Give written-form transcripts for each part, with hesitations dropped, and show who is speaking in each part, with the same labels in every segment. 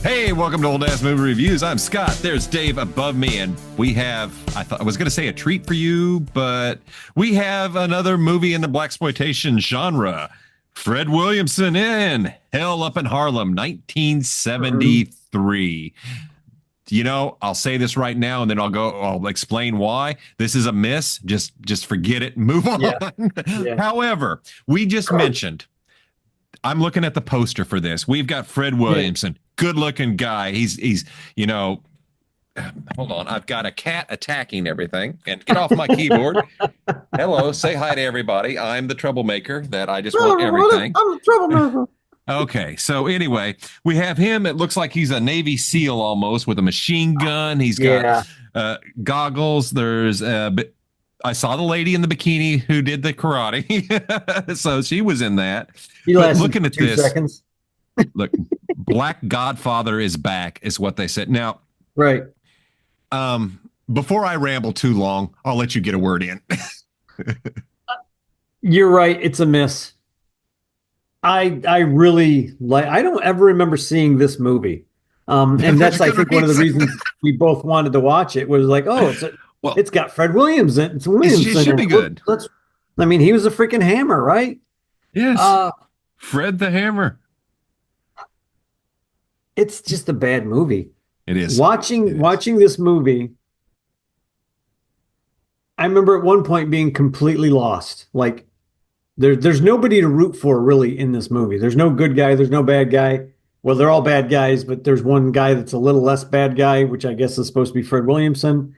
Speaker 1: Hey, welcome to Old Ass Movie Reviews. I'm Scott. There's Dave above me, and we have, I was going to say a treat for you, but we have another movie in the blaxploitation genre. Fred Williamson in Hell Up in Harlem, 1973. You know, I'll say this right now, and then I'll explain why. This is a miss. Just forget it and move on.
Speaker 2: Yeah. Yeah.
Speaker 1: However, we just mentioned, I'm looking at the poster for this. We've got Fred Williamson, good looking guy. He's, you know, hold on. I've got a cat attacking everything, and get off my keyboard. Hello, say hi to everybody. I'm the troublemaker that I just want everything.
Speaker 2: I'm a troublemaker.
Speaker 1: Okay, so anyway, we have him. It looks like he's a Navy SEAL almost with a machine gun. He's got goggles. There's I saw the lady in the bikini who did the karate. So she was in that. But looking at
Speaker 2: 2 seconds.
Speaker 1: Look, Black Godfather is back, is what they said. Now,
Speaker 2: right.
Speaker 1: Before I ramble too long, I'll let you get a word in.
Speaker 2: You're right. It's a miss. I really like. I don't ever remember seeing this movie, and that's I think one of the reasons we both wanted to watch it was like, oh, it's got Fred Williams in. It's Williamson.
Speaker 1: It should be good.
Speaker 2: I mean, he was a freaking hammer, right?
Speaker 1: Yes. Fred the Hammer.
Speaker 2: It's just a bad movie.
Speaker 1: It is.
Speaker 2: Watching this movie, I remember at one point being completely lost. Like there's nobody to root for really in this movie. There's no good guy, there's no bad guy. Well, they're all bad guys, but there's one guy that's a little less bad guy, which I guess is supposed to be Fred Williamson.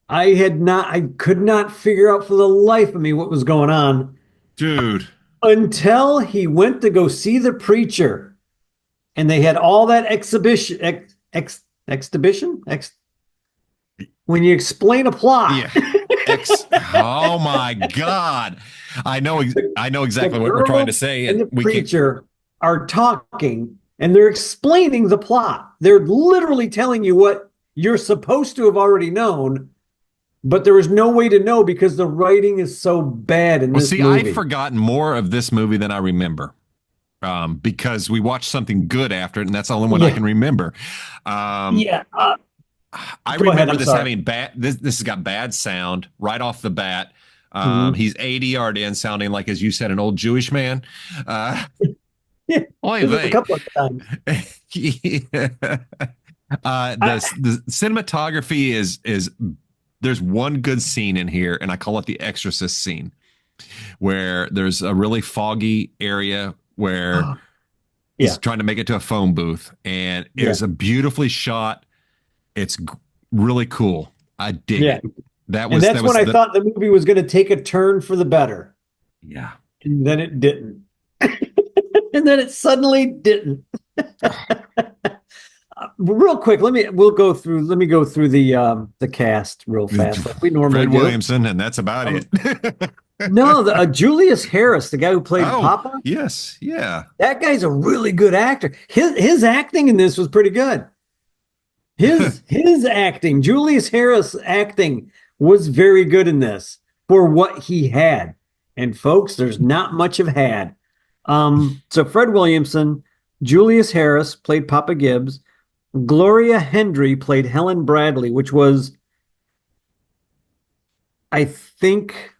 Speaker 2: I could not figure out for the life of me what was going on.
Speaker 1: Dude.
Speaker 2: Until he went to go see the preacher and they had all that exhibition. When you explain a plot.
Speaker 1: Yeah. Oh my God. I know exactly what we're trying to say.
Speaker 2: And the preacher are talking and they're explaining the plot. They're literally telling you what you're supposed to have already known, but there was no way to know because the writing is so bad in this movie.
Speaker 1: I've forgotten more of this movie than I remember. Because we watched something good after it, and that's the only one I can remember. I remember this having bad. This has got bad sound right off the bat. He's ADR'd in, sounding like, as you said, an old Jewish man.
Speaker 2: A couple of times.
Speaker 1: The cinematography is there's one good scene in here, and I call it the Exorcist scene, where there's a really foggy area where he's trying to make it to a phone booth, and it was a beautifully shot. It's really cool. I dig it. That's when I thought the movie was going to take a turn for the better.
Speaker 2: Yeah. And then it didn't. And then it suddenly didn't. Real quick, let me go through the cast real fast like we normally
Speaker 1: Fred
Speaker 2: do.
Speaker 1: Williamson, and that's about it.
Speaker 2: No, Julius Harris, the guy who played Papa.
Speaker 1: Yes, yeah.
Speaker 2: That guy's a really good actor. His acting in this was pretty good. His acting, Julius Harris acting was very good in this for what he had. And folks, there's not much of had. So Fred Williamson, Julius Harris played Papa Gibbs, Gloria Hendry played Helen Bradley, which was, I think,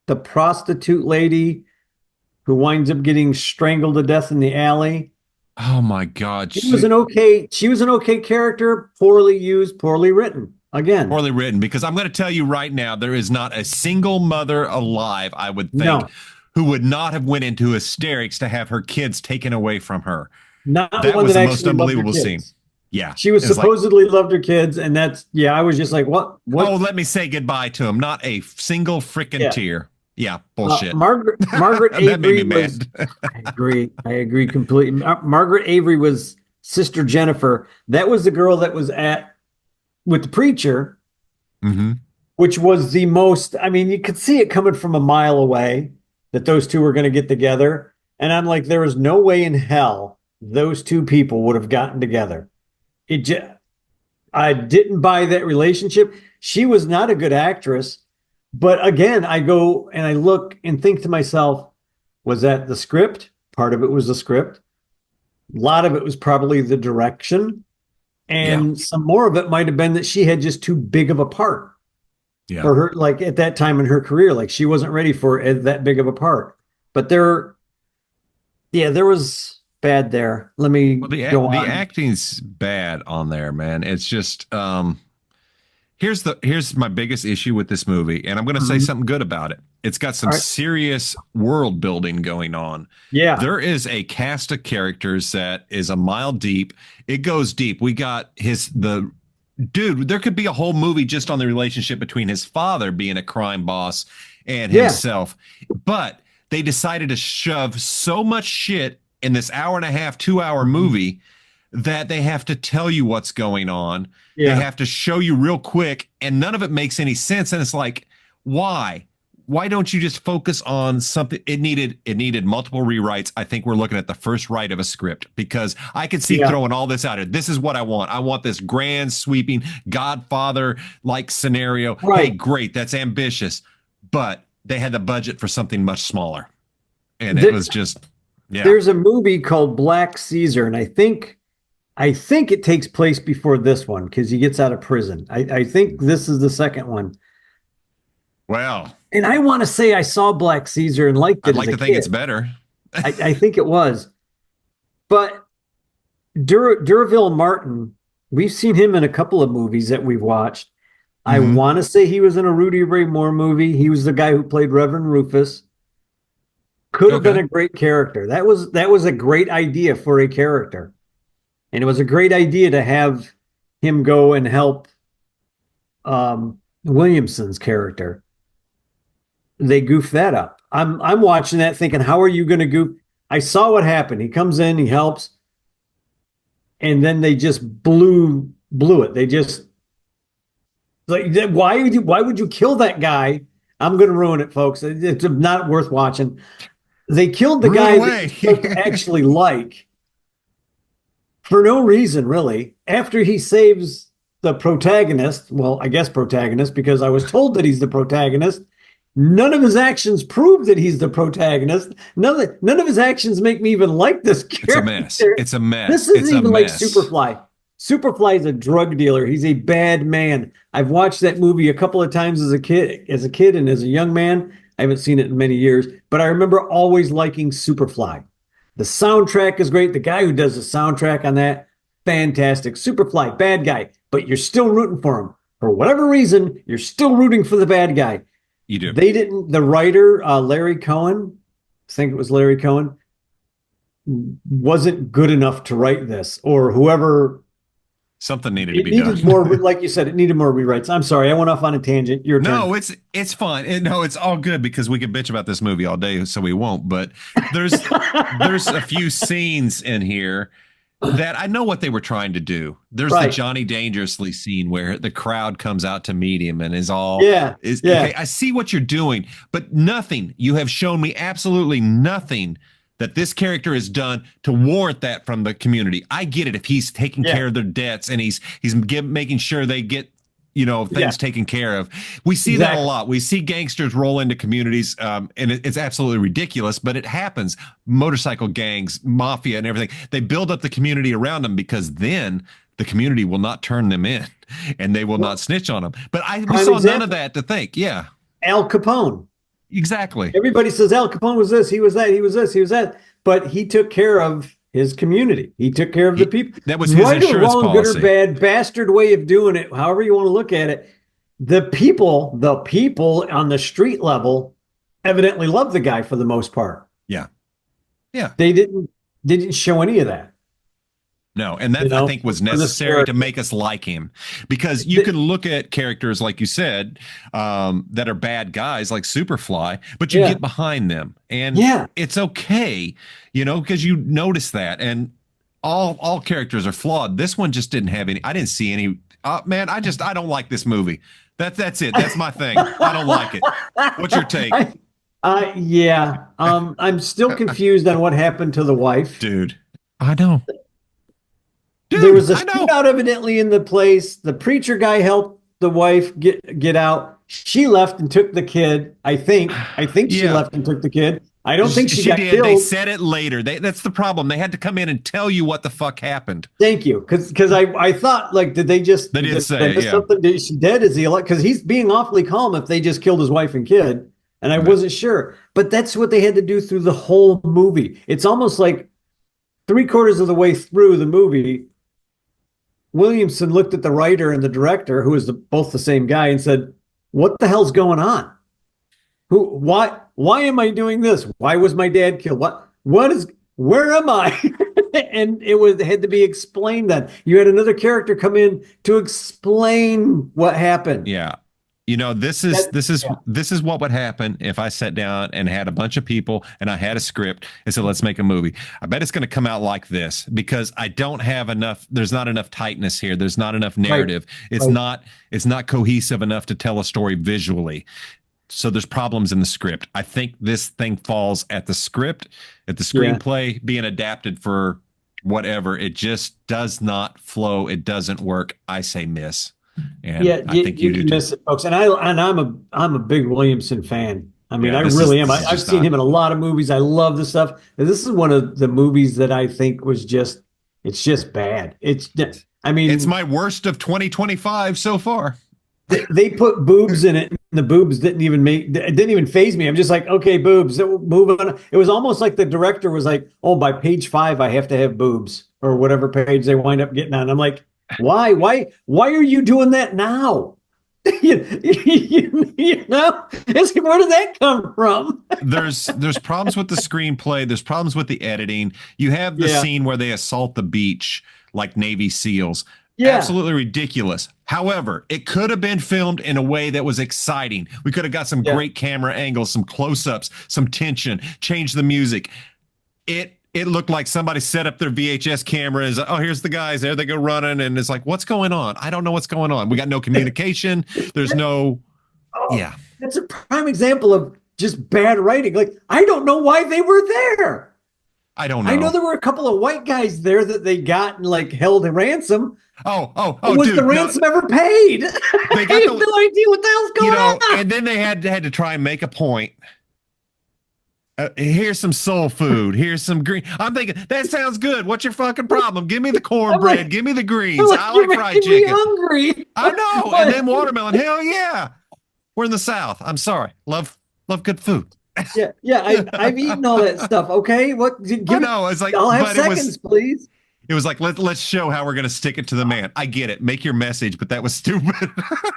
Speaker 2: the prostitute lady who winds up getting strangled to death in the alley.
Speaker 1: Oh my God.
Speaker 2: She was an okay character, poorly used, poorly written. Again.
Speaker 1: Poorly written, because I'm going to tell you right now, there is not a single mother alive, I would think, who would not have went into hysterics to have her kids taken away from her.
Speaker 2: Not
Speaker 1: that
Speaker 2: one
Speaker 1: was
Speaker 2: that
Speaker 1: the most unbelievable scene. Yeah.
Speaker 2: She was supposedly loved her kids, and I was just like, what?
Speaker 1: Oh, let me say goodbye to him. Not a single freaking tear. Yeah, bullshit.
Speaker 2: Margaret Avery was. I agree completely. Margaret Avery was Sister Jennifer. That was the girl that was with the preacher, which was the most. I mean, you could see it coming from a mile away that those two were going to get together, and I'm like, there is no way in hell those two people would have gotten together. I didn't buy that relationship. She was not a good actress. But again, I go and I look and think to myself, was that the script? Part of it was the script. A lot of it was probably the direction.
Speaker 1: Yeah.
Speaker 2: And some more of it might have been that she had just too big of a part
Speaker 1: Yeah.
Speaker 2: for her, like at that time in her career. Like she wasn't ready for that big of a part. But there was bad there. Let me
Speaker 1: Well,
Speaker 2: go
Speaker 1: the
Speaker 2: on.
Speaker 1: acting's bad on there, man. It's just here's my biggest issue with this movie, and I'm going to say
Speaker 2: Mhm.
Speaker 1: something good about it. It's got some
Speaker 2: All right.
Speaker 1: serious world building going on.
Speaker 2: Yeah.
Speaker 1: There is a cast of characters that is a mile deep. It goes deep. We got the dude. There could be a whole movie just on the relationship between his father being a crime boss and
Speaker 2: Yeah.
Speaker 1: himself, but they decided to shove so much shit in this hour and a half, 2 hour
Speaker 2: Mhm.
Speaker 1: movie that they have to tell you what's going on. They
Speaker 2: Yeah.
Speaker 1: have to show you real quick, and none of it makes any sense. And it's like, why? Why don't you just focus on something? It needed multiple rewrites. I think we're looking at the first write of a script, because I could see
Speaker 2: Yeah.
Speaker 1: throwing all this out. This is what I want. I want this grand sweeping Godfather like scenario. Hey,
Speaker 2: Right.
Speaker 1: great. That's ambitious. But they had the budget for something much smaller. And it
Speaker 2: Th-
Speaker 1: was just, yeah.
Speaker 2: there's a movie called Black Caesar, and I think it takes place before this one because he gets out of prison. I think this is the second one.
Speaker 1: Well,
Speaker 2: And I want to say I saw Black Caesar and liked
Speaker 1: I'd
Speaker 2: it as
Speaker 1: like
Speaker 2: a
Speaker 1: to think it's
Speaker 2: kid.
Speaker 1: better.
Speaker 2: I think it was. But Durville Martin, we've seen him in a couple of movies that we've watched. I
Speaker 1: Hmm.
Speaker 2: want to say he was in a Rudy Ray Moore movie. He was the guy who played Reverend Rufus. Could have been
Speaker 1: Okay.
Speaker 2: a great character. That was a great idea for a character. And it was a great idea to have him go and help Williamson's character. They goofed that up. I'm watching that thinking, how are you going to goof? I saw what happened. He comes in, he helps, and then they just blew it. They just like why would you kill that guy? I'm going to ruin it, folks. It's not worth watching. They killed the
Speaker 1: Ruin
Speaker 2: guy that
Speaker 1: away.
Speaker 2: you're supposed to actually like for no reason, really. After he saves the protagonist, well, I guess protagonist, because I was told that he's the protagonist. None of his actions prove that he's the protagonist. None of his actions make me even like this
Speaker 1: It's a
Speaker 2: character.
Speaker 1: mess. It's a mess.
Speaker 2: This isn't
Speaker 1: It's a
Speaker 2: even like
Speaker 1: mess.
Speaker 2: Superfly. Superfly is a drug dealer. He's a bad man. I've watched that movie a couple of times as a kid and as a young man. I haven't seen it in many years, but I remember always liking Superfly. The soundtrack is great. The guy who does the soundtrack on that, fantastic. Superfly, bad guy, but you're still rooting for him. For whatever reason, you're still rooting for the bad guy.
Speaker 1: You do.
Speaker 2: They didn't, the writer, Larry Cohen, I think it was Larry Cohen, wasn't good enough to write this, or whoever.
Speaker 1: Something needed to
Speaker 2: It
Speaker 1: be done.
Speaker 2: needed more, like you said, it needed more rewrites. I'm sorry, I went off on a tangent. Your turn.
Speaker 1: No, it's fine. No, it's all good, because we could bitch about this movie all day, so we won't. But there's a few scenes in here that I know what they were trying to do. There's the
Speaker 2: Right.
Speaker 1: Johnny Dangerously scene where the crowd comes out to meet him and
Speaker 2: Yeah.
Speaker 1: is
Speaker 2: Yeah.
Speaker 1: okay. I see what you're doing, but nothing. You have shown me absolutely nothing that this character has done to warrant that from the community. I get it if he's taking
Speaker 2: Yeah.
Speaker 1: care of their debts and he's making sure they get
Speaker 2: Yeah.
Speaker 1: things taken care of. We see that a
Speaker 2: Exactly.
Speaker 1: lot. We see gangsters roll into communities, and it's absolutely ridiculous, but it happens. Motorcycle gangs, mafia, and everything. They build up the community around them, because then the community will not turn them in, and they will
Speaker 2: Well,
Speaker 1: not snitch on them. But we
Speaker 2: prime
Speaker 1: saw none of
Speaker 2: example,
Speaker 1: that to think. Yeah,
Speaker 2: Al Capone.
Speaker 1: exactly.
Speaker 2: Everybody says Al Capone was this, he was that, he was this, he was that, but he took care of his community. He took care of the people.
Speaker 1: That was his
Speaker 2: Right or
Speaker 1: insurance
Speaker 2: wrong, good or
Speaker 1: policy.
Speaker 2: bad, bastard way of doing it, however you want to look at it. The people on the street level evidently love the guy for the most part.
Speaker 1: Yeah, yeah.
Speaker 2: They didn't show any of that,
Speaker 1: No, and
Speaker 2: you
Speaker 1: that I
Speaker 2: know,
Speaker 1: think was
Speaker 2: for this
Speaker 1: necessary to
Speaker 2: character.
Speaker 1: make us like him, because you can look at characters like you said, that are bad guys like Superfly, but you
Speaker 2: Yeah.
Speaker 1: get behind them, and
Speaker 2: Yeah.
Speaker 1: it's okay, because you notice that, and all characters are flawed. This one just didn't have any. I didn't see any. Man, I don't like this movie. That's it. That's my thing. I don't like it. What's your take,
Speaker 2: Yeah. I'm still confused on what happened to the wife.
Speaker 1: dude? I know,
Speaker 2: There
Speaker 1: dude.
Speaker 2: was a
Speaker 1: I know.
Speaker 2: shootout evidently in the place. The preacher guy helped the wife get out. She left and took the kid. I think she
Speaker 1: Yeah.
Speaker 2: left and took the kid. I don't think she got
Speaker 1: did.
Speaker 2: killed.
Speaker 1: They said it later. That's the problem. They had to come in and tell you what the fuck happened.
Speaker 2: Thank you, because I thought, like, did they just?
Speaker 1: They did say, yeah.
Speaker 2: Something? Is she dead? Is he alive? Because he's being awfully calm if they just killed his wife and kid, and I wasn't sure. But that's what they had to do through the whole movie. It's almost like 3/4 of the way through the movie, Williamson looked at the writer and the director, who is both the same guy, and said, "What the hell's going on? Why am I doing this? Why was my dad killed? Where am I?" And it had to be explained. That you had another character come in to explain what happened.
Speaker 1: Yeah. This is what would happen if I sat down and had a bunch of people and I had a script and said, let's make a movie. I bet it's going to come out like this because I don't have enough. There's not enough tightness here. There's not enough narrative. Right. It's not cohesive enough to tell a story visually. So there's problems in the script. I think this thing falls at the script, at the screenplay being adapted for whatever. It just does not flow. It doesn't work. I say miss. And I think you do
Speaker 2: miss it, folks. And I'm a big Williamson fan. I mean, I really am. I've seen him in a lot of movies. I love this stuff. And this is one of the movies that I think was it's just bad. It's
Speaker 1: my worst of 2025 so far.
Speaker 2: They put boobs in it, and the boobs it didn't even faze me. I'm just like, okay, boobs. Move on. It was almost like the director was like, oh, by page 5, I have to have boobs, or whatever page they wind up getting on. I'm like, why are you doing that now? Where did that come from?
Speaker 1: There's problems with the screenplay. There's problems with the editing. You have the scene where they assault the beach like Navy SEALs. Yeah. Absolutely ridiculous. However, it could have been filmed in a way that was exciting. We could have got some great camera angles, some close-ups, some tension, change the music. It looked like somebody set up their VHS camera and here's the guys, there they go running, and it's like, what's going on? I don't know what's going on. We got no communication. There's no
Speaker 2: That's a prime example of just bad writing. Like, I don't know why they were there.
Speaker 1: I don't know.
Speaker 2: I know there were a couple of white guys there that they got and like held a ransom. Was the ransom ever paid? They got I have no idea what the hell's going on.
Speaker 1: And then they had to try and make a point. Here's some soul food. Here's some green. I'm thinking, that sounds good. What's your fucking problem? Give me the cornbread. Give me the greens. I like fried chicken.
Speaker 2: Hungry.
Speaker 1: I know. And then watermelon. Hell yeah. We're in the South. I'm sorry. Love good food.
Speaker 2: I've eaten all that stuff. Okay, what?
Speaker 1: It's like,
Speaker 2: I'll have seconds, please.
Speaker 1: It was like, let's show how we're going to stick it to the man. I get it. Make your message, but that was stupid.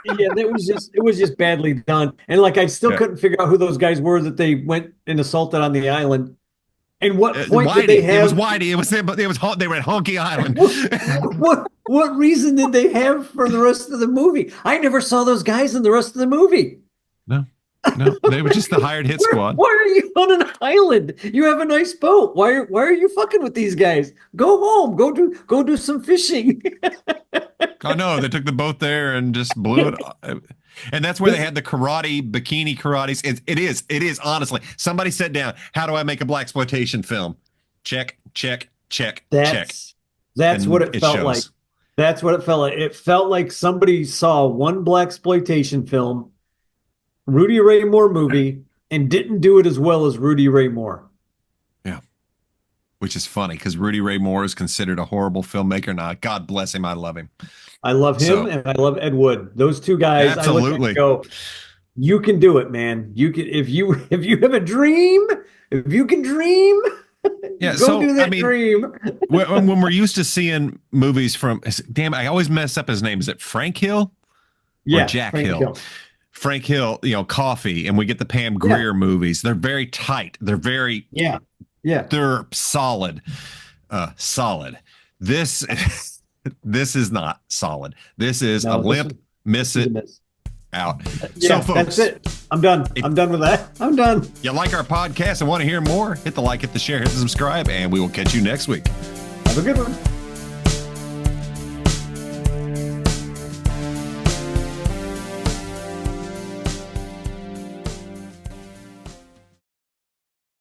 Speaker 2: It was just badly done. And like, I still couldn't figure out who those guys were that they went and assaulted on the island. And what point did they have?
Speaker 1: It was Whitey. It was them, but they were at Honky Island.
Speaker 2: What reason did they have for the rest of the movie? I never saw those guys in the rest of the movie.
Speaker 1: No, they were just the hired hit squad.
Speaker 2: Why are you on an island? You have a nice boat. Why are you fucking with these guys? Go home. Go do some fishing.
Speaker 1: Oh no, they took the boat there and just blew it. And that's where they had the bikini karates. It is honestly. Somebody sat down. How do I make a blaxploitation film? Check.
Speaker 2: That's what it felt like. That's what it felt like. It felt like somebody saw one blaxploitation film, Rudy Ray Moore movie, and didn't do it as well as Rudy Ray Moore.
Speaker 1: Yeah. Which is funny because Rudy Ray Moore is considered a horrible filmmaker now. God bless him. I love him.
Speaker 2: I love him and I love Ed Wood. Those two guys.
Speaker 1: Absolutely.
Speaker 2: You can do it, man. You can if you have a dream, if you can dream, go do that dream.
Speaker 1: when we're used to seeing movies from, damn, I always mess up his name. Is it Frank Hill? Or Jack Hill? Frank Hill, Coffee, and we get the Pam Grier movies. They're very tight. They're very they're solid. Solid. This is not solid. This is a limp, miss it, out. So folks,
Speaker 2: that's it. I'm done. I'm done with that. I'm done.
Speaker 1: You like our podcast and want to hear more? Hit the like, hit the share, hit the subscribe, and we will catch you next week.
Speaker 2: Have a good one.